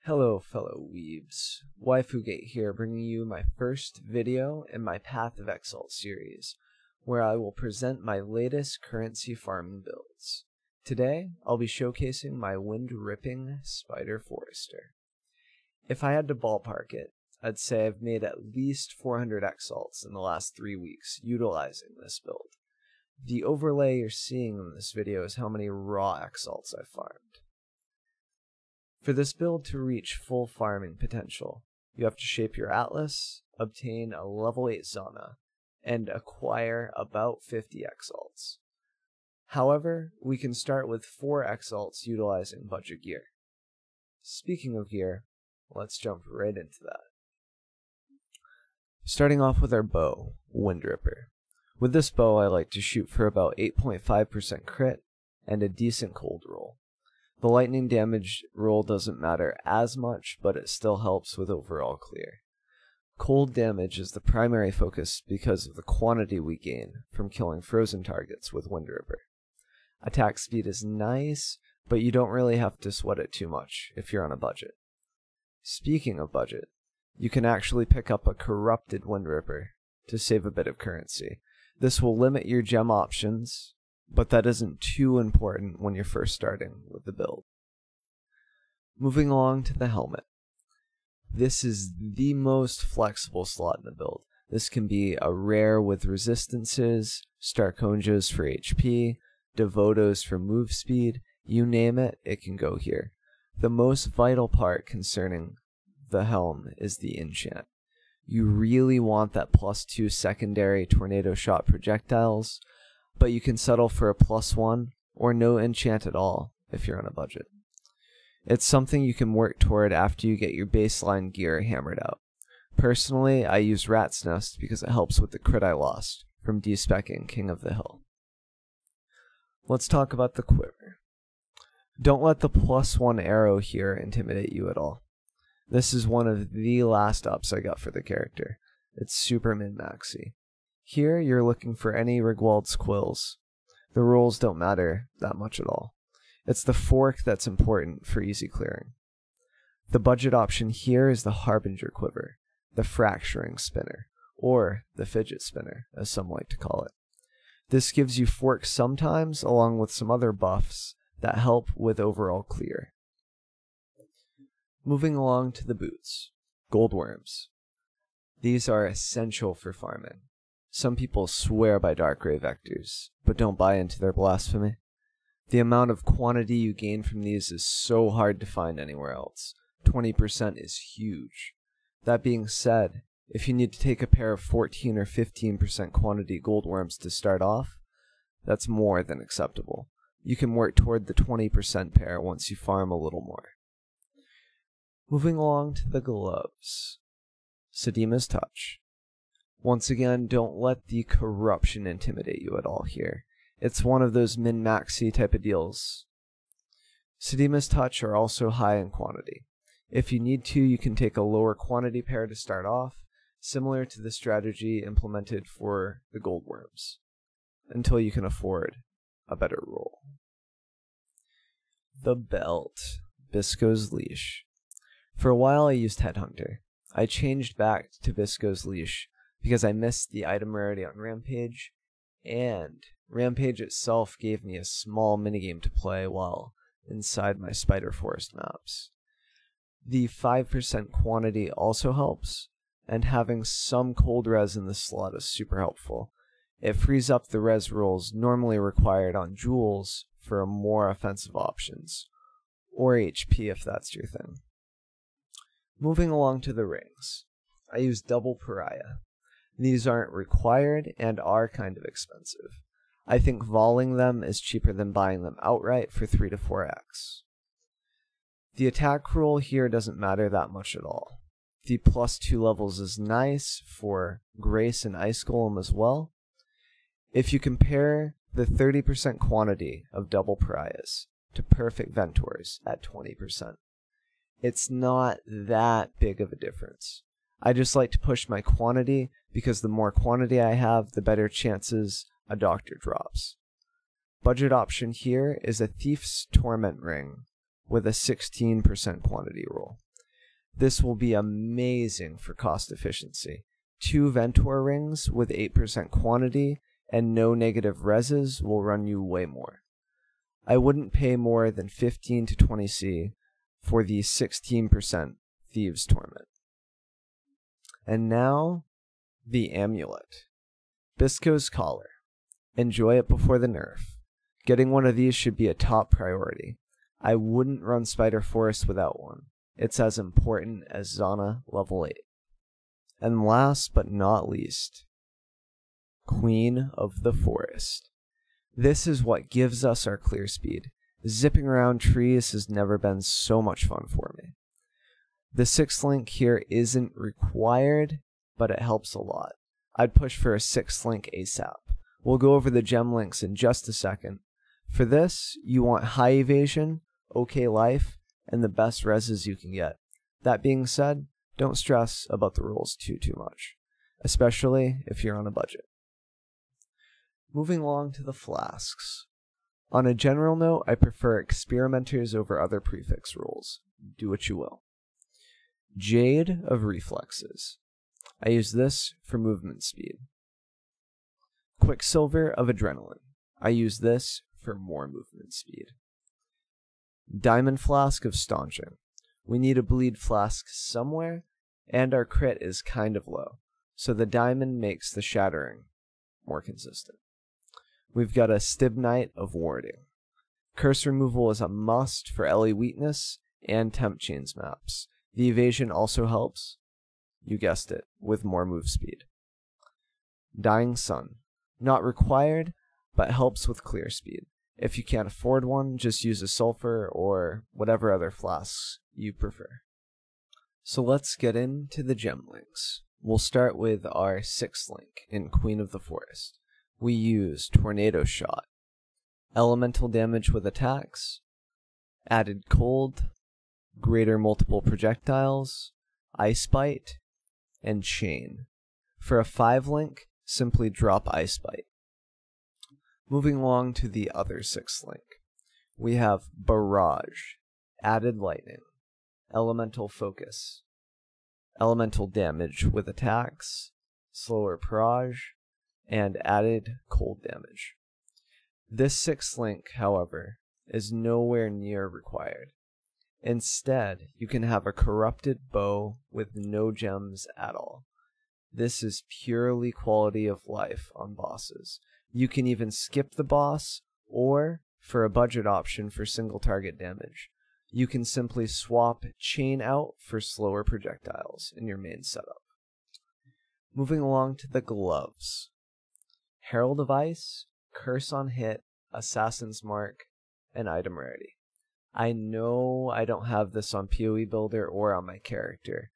Hello fellow weebs, Waifugate here, bringing you my first video in my Path of Exalt series, where I will present my latest currency farming builds. Today, I'll be showcasing my Windripping Spider Forester. If I had to ballpark it, I'd say I've made at least 400 Exalts in the last 3 weeks utilizing this build. The overlay you're seeing in this video is how many raw Exalts I've farmed. For this build to reach full farming potential, you have to shape your atlas, obtain a level 8 Zana, and acquire about 50 Exalts. However, we can start with 4 Exalts utilizing budget gear. Speaking of gear, let's jump right into that. Starting off with our bow, Windripper. With this bow I like to shoot for about 8.5% crit and a decent cold roll. The lightning damage roll doesn't matter as much, but it still helps with overall clear. Cold damage is the primary focus because of the quantity we gain from killing frozen targets with Windripper. Attack speed is nice, but you don't really have to sweat it too much if you're on a budget. Speaking of budget, you can actually pick up a corrupted Windripper to save a bit of currency. This will limit your gem options, but that isn't too important when you're first starting with the build. Moving along to the helmet. This is the most flexible slot in the build. This can be a rare with resistances, Starkonjas for HP, Devotos for move speed, you name it, it can go here. The most vital part concerning the helm is the enchant. You really want that +2 secondary tornado shot projectiles, but you can settle for a +1 or no enchant at all if you're on a budget. It's something you can work toward after you get your baseline gear hammered out. Personally, I use Rat's Nest because it helps with the crit I lost from despecking King of the Hill. Let's talk about the quiver. Don't let the +1 arrow here intimidate you at all. This is one of the last ups I got for the character. It's super min-maxy. Here, you're looking for any Rigwald's quills. The rolls don't matter that much at all. It's the fork that's important for easy clearing. The budget option here is the Harbinger Quiver, the Fracturing Spinner, or the Fidget Spinner, as some like to call it. This gives you forks sometimes, along with some other buffs that help with overall clear. Moving along to the boots, Goldworms. These are essential for farming. Some people swear by Darkray Vectors, but don't buy into their blasphemy. The amount of quantity you gain from these is so hard to find anywhere else. 20% is huge. That being said, if you need to take a pair of 14 or 15% quantity Goldworms to start off, that's more than acceptable. You can work toward the 20% pair once you farm a little more. Moving along to the gloves. Sedima's Touch. Once again, don't let the corruption intimidate you at all here. It's one of those min-maxy type of deals. Sedima's Touch are also high in quantity. If you need to, you can take a lower quantity pair to start off, similar to the strategy implemented for the Goldworms, until you can afford a better roll. The belt, Bisco's Leash. For a while I used Headhunter. I changed back to Bisco's Leash because I missed the item rarity on Rampage, and Rampage itself gave me a small minigame to play while inside my Spider Forest maps. The 5% quantity also helps, and having some cold res in the slot is super helpful. It frees up the res rolls normally required on jewels for more offensive options, or HP if that's your thing. Moving along to the rings. I use double Pariah. These aren't required and are kind of expensive. I think voling them is cheaper than buying them outright for 3 to 4x. The attack roll here doesn't matter that much at all. The +2 levels is nice for Grace and Ice Golem as well. If you compare the 30% quantity of double Pariahs to Perfect Ventors at 20%, it's not that big of a difference. I just like to push my quantity because the more quantity I have, the better chances a doctor drops. Budget option here is a Thief's Torment Ring with a 16% quantity roll. This will be amazing for cost efficiency. 2 Ventor rings with 8% quantity and no negative reses will run you way more. I wouldn't pay more than 15 to 20 C for the 16% Thieves' Torment. And now, the Amulet. Bisco's Collar. Enjoy it before the nerf. Getting one of these should be a top priority. I wouldn't run Spider Forest without one. It's as important as Zana level 8. And last but not least, Queen of the Forest. This is what gives us our clear speed. Zipping around trees has never been so much fun for me. The 6th link here isn't required, but it helps a lot. I'd push for a 6th link ASAP. We'll go over the gem links in just a second. For this, you want high evasion, okay life, and the best reses you can get. That being said, don't stress about the rules too much, especially if you're on a budget. Moving along to the Flasks. On a general note, I prefer experimenters over other prefix rules. Do what you will. Jade of Reflexes. I use this for movement speed. Quicksilver of Adrenaline. I use this for more movement speed. Diamond Flask of Staunching. We need a bleed flask somewhere, and our crit is kind of low, so the diamond makes the shattering more consistent. We've got a Stibnite of Warding. Curse removal is a must for LE weakness and temp chains maps. The evasion also helps, you guessed it, with more move speed. Dying Sun. Not required, but helps with clear speed. If you can't afford one, just use a sulfur or whatever other flasks you prefer. So let's get into the gem links. We'll start with our 6th link in Queen of the Forest. We use Tornado Shot, elemental damage with attacks, added cold, greater multiple projectiles, Ice Bite, and Chain. For a 5 link, simply drop Ice Bite. Moving along to the other 6th link, we have Barrage, added lightning, elemental focus, elemental damage with attacks, slower Parage, and added cold damage. This 6th link, however, is nowhere near required. Instead, you can have a corrupted bow with no gems at all. This is purely quality of life on bosses. You can even skip the boss, or, for a budget option for single target damage, you can simply swap Chain out for slower projectiles in your main setup. Moving along to the gloves. Herald of Ice, Curse on Hit, Assassin's Mark, and Item Rarity. I know I don't have this on PoE Builder or on my character,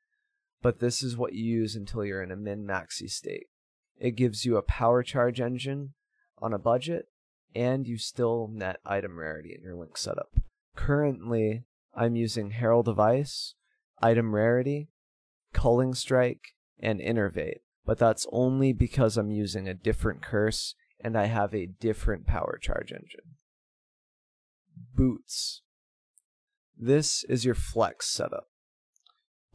but this is what you use until you're in a min-maxi state. It gives you a power charge engine on a budget, and you still net item rarity in your link setup. Currently, I'm using Herald of Ice, Item Rarity, Culling Strike, and Innervate, but that's only because I'm using a different curse and I have a different power charge engine. Boots. This is your flex setup.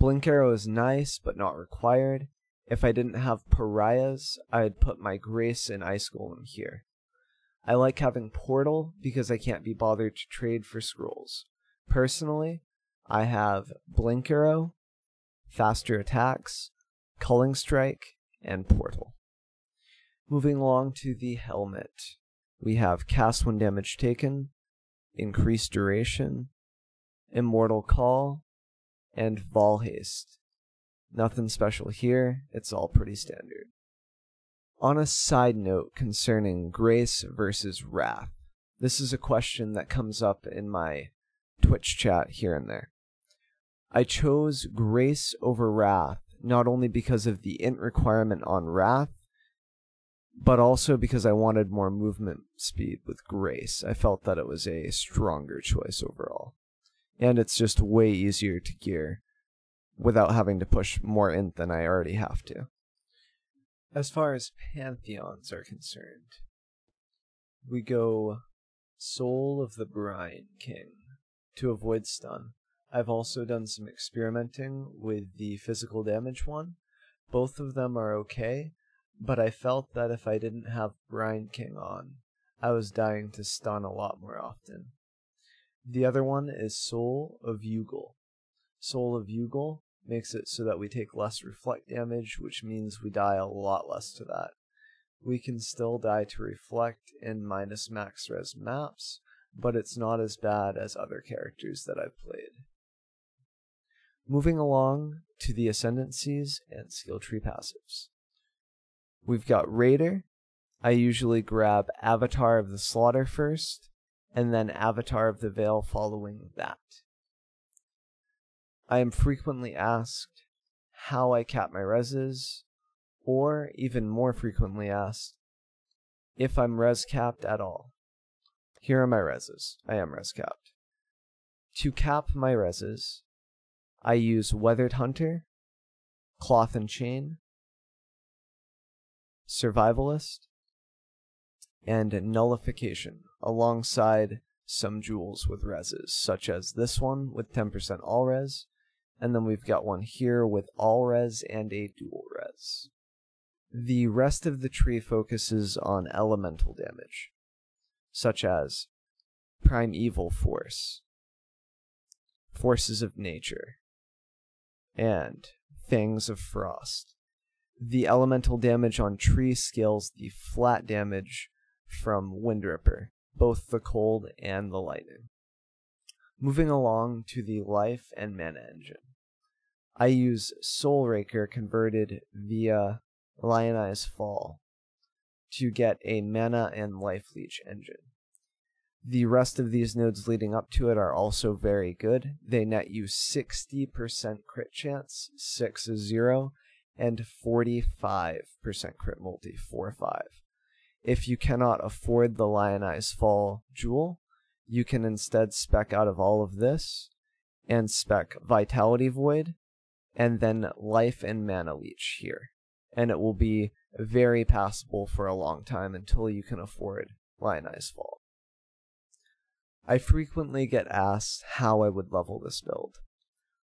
Blink Arrow is nice, but not required. If I didn't have pariahs, I'd put my Grace and Ice Golem here. I like having Portal because I can't be bothered to trade for scrolls. Personally, I have Blink Arrow, faster attacks, Culling Strike, and Portal. Moving along to the helmet, we have Cast when damage taken, Increased duration, Immortal Call, and Vol Haste. Nothing special here, it's all pretty standard. On a side note concerning Grace versus Wrath, this is a question that comes up in my Twitch chat here and there. I chose Grace over Wrath not only because of the int requirement on Wrath, but also because I wanted more movement speed with Grace. I felt that it was a stronger choice overall. And it's just way easier to gear without having to push more int than I already have to. As far as Pantheons are concerned, we go Soul of the Brine King to avoid stun. I've also done some experimenting with the physical damage one. Both of them are okay, but I felt that if I didn't have Brine King on, I was dying to stun a lot more often. The other one is Soul of Yugal. Soul of Yugal makes it so that we take less reflect damage, which means we die a lot less to that. We can still die to reflect in minus max res maps, but it's not as bad as other characters that I've played. Moving along to the ascendancies and skill tree passives. We've got Raider. I usually grab Avatar of the Slaughter first, and then Avatar of the Veil following that. I am frequently asked how I cap my reses, or even more frequently asked if I'm res capped at all. Here are my reses. I am res capped. To cap my reses, I use Weathered Hunter, Cloth and Chain, Survivalist, and Nullification, alongside some jewels with reses, such as this one with 10% all res, and then we've got one here with all res and a dual res. The rest of the tree focuses on elemental damage, such as Primeval Force, Forces of Nature, and Fangs of Frost. The elemental damage on tree scales the flat damage from Windripper, both the cold and the lightning. Moving along to the life and mana engine. I use Soul Raker converted via Lionized Fall to get a mana and life leech engine. The rest of these nodes leading up to it are also very good. They net you 60% crit chance, 6-0, and 45% crit multi, 4-5. If you cannot afford the Lionized Fall jewel, you can instead spec out of all of this and spec Vitality Void and then Life and Mana Leech here. And it will be very passable for a long time until you can afford Lionized Fall. I frequently get asked how I would level this build.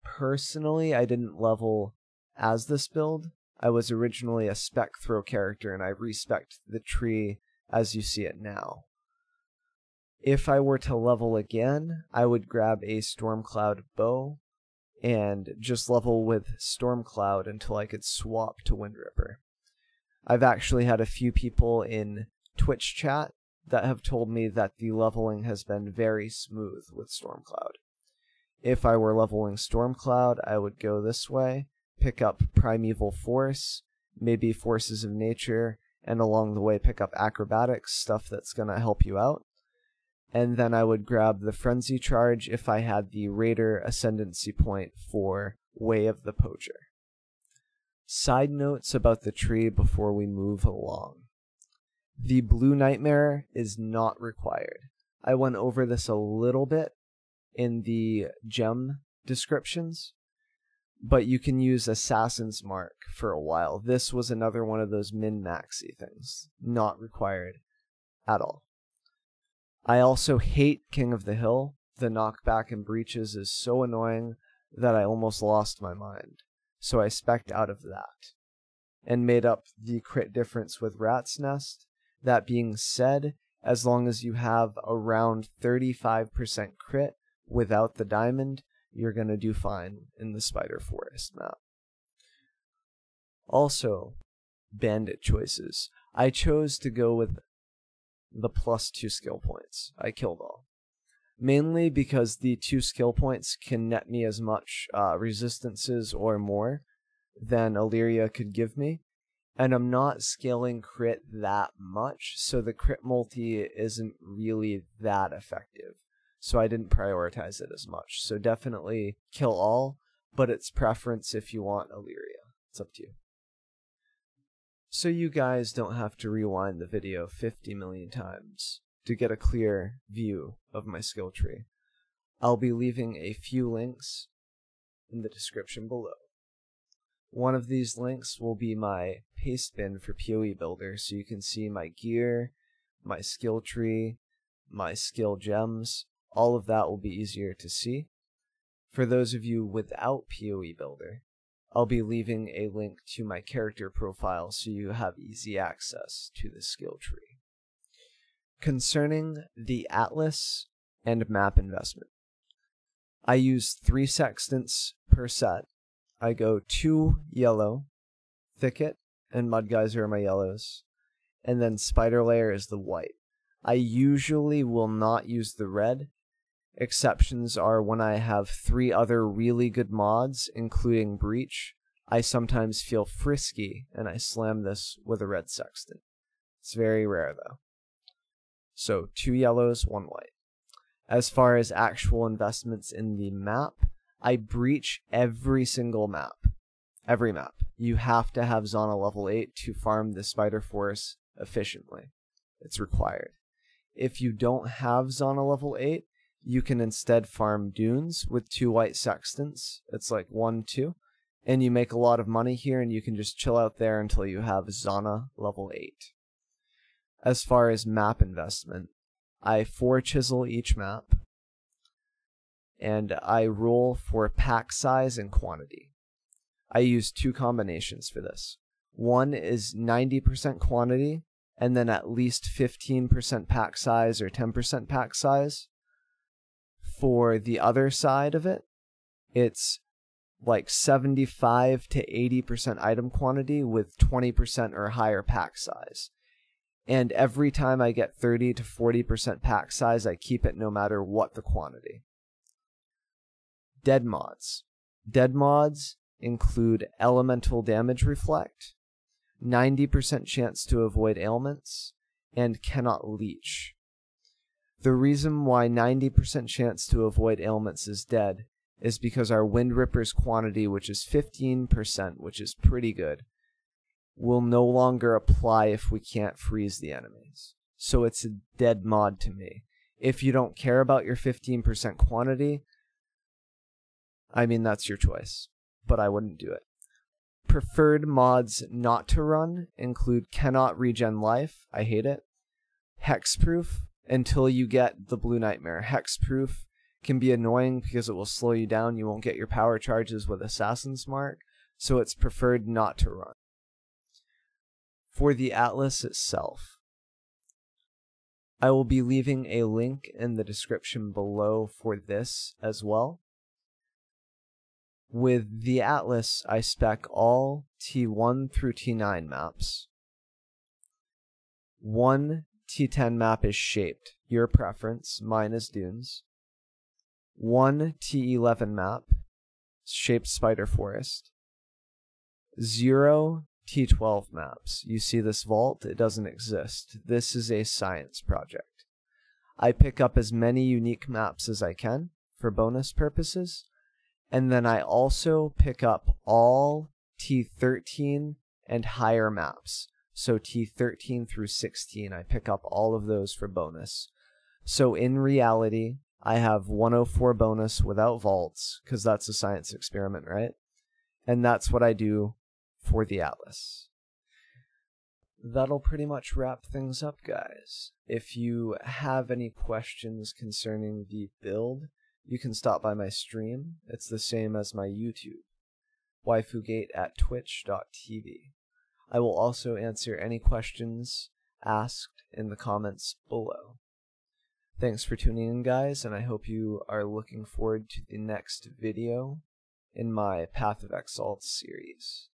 Personally, I didn't level as this build. I was originally a spec throw character and I respec'd the tree as you see it now. If I were to level again, I would grab a Stormcloud bow and just level with Stormcloud until I could swap to Windripper. I've actually had a few people in Twitch chat that have told me that the leveling has been very smooth with Stormcloud. If I were leveling Stormcloud, I would go this way, pick up Primeval Force, maybe Forces of Nature, and along the way pick up Acrobatics, stuff that's going to help you out. And then I would grab the Frenzy Charge if I had the Raider Ascendancy point for Way of the Poacher. Side notes about the tree before we move along. The Blue Nightmare is not required. I went over this a little bit in the gem descriptions, but you can use Assassin's Mark for a while. This was another one of those min-maxy things. Not required at all. I also hate King of the Hill. The knockback and breaches is so annoying that I almost lost my mind. So I spec'd out of that and made up the crit difference with Rat's Nest. That being said, as long as you have around 35% crit without the diamond, you're going to do fine in the Spider Forest map. Also, bandit choices. I chose to go with the +2 skill points. I killed all. Mainly because the 2 skill points can net me as much resistances or more than Illyria could give me. And I'm not scaling crit that much, so the crit multi isn't really that effective. So I didn't prioritize it as much. So definitely kill all, but it's preference if you want Illyria. It's up to you. So you guys don't have to rewind the video 50 million times to get a clear view of my skill tree. I'll be leaving a few links in the description below. One of these links will be my paste bin for PoE Builder, so you can see my gear, my skill tree, my skill gems. All of that will be easier to see. For those of you without PoE Builder, I'll be leaving a link to my character profile so you have easy access to the skill tree. Concerning the Atlas and map investment, I use 3 sextants per set. I go 2 yellow, Thicket and Mudgeyser are my yellows, and then Spider Layer is the white. I usually will not use the red. Exceptions are when I have 3 other really good mods, including Breach. I sometimes feel frisky, and I slam this with a red sextant. It's very rare, though. So 2 yellows, 1 white. As far as actual investments in the map, I breach every single map. Every map. You have to have Zana level 8 to farm the Spider Force efficiently. It's required. If you don't have Zana level 8, you can instead farm Dunes with 2 white sextants. It's like 1, 2. And you make a lot of money here, and you can just chill out there until you have Zana level 8. As far as map investment, I 4 chisel each map, and I roll for pack size and quantity. I use 2 combinations for this. One is 90% quantity, and then at least 15% pack size or 10% pack size. For the other side of it, it's like 75 to 80% item quantity with 20% or higher pack size. And every time I get 30 to 40% pack size, I keep it no matter what the quantity. Dead mods. Dead mods include Elemental Damage Reflect, 90% chance to avoid ailments, and cannot leech. The reason why 90% chance to avoid ailments is dead is because our Windripper's quantity, which is 15%, which is pretty good, will no longer apply if we can't freeze the enemies. So it's a dead mod to me. If you don't care about your 15% quantity, I mean, that's your choice, but I wouldn't do it. Preferred mods not to run include cannot regen life, I hate it. Hexproof, until you get the Blue Nightmare. Hexproof can be annoying because it will slow you down. You won't get your power charges with Assassin's Mark, so it's preferred not to run. For the Atlas itself, I will be leaving a link in the description below for this as well. With the Atlas, I spec all T1 through T9 maps. 1 T10 map is shaped, your preference, mine is Dunes. 1 T11 map, shaped Spider Forest. 0 T12 maps. You see this vault? It doesn't exist. This is a science project. I pick up as many unique maps as I can for bonus purposes, and then I also pick up all T13 and higher maps. So T13 through 16, I pick up all of those for bonus. So in reality, I have 104 bonus without vaults, because that's a science experiment, right? And that's what I do for the Atlas. That'll pretty much wrap things up, guys. If you have any questions concerning the build, you can stop by my stream. It's the same as my YouTube, waifugate at twitch.tv. I will also answer any questions asked in the comments below. Thanks for tuning in, guys, and I hope you are looking forward to the next video in my Path of Exalt series.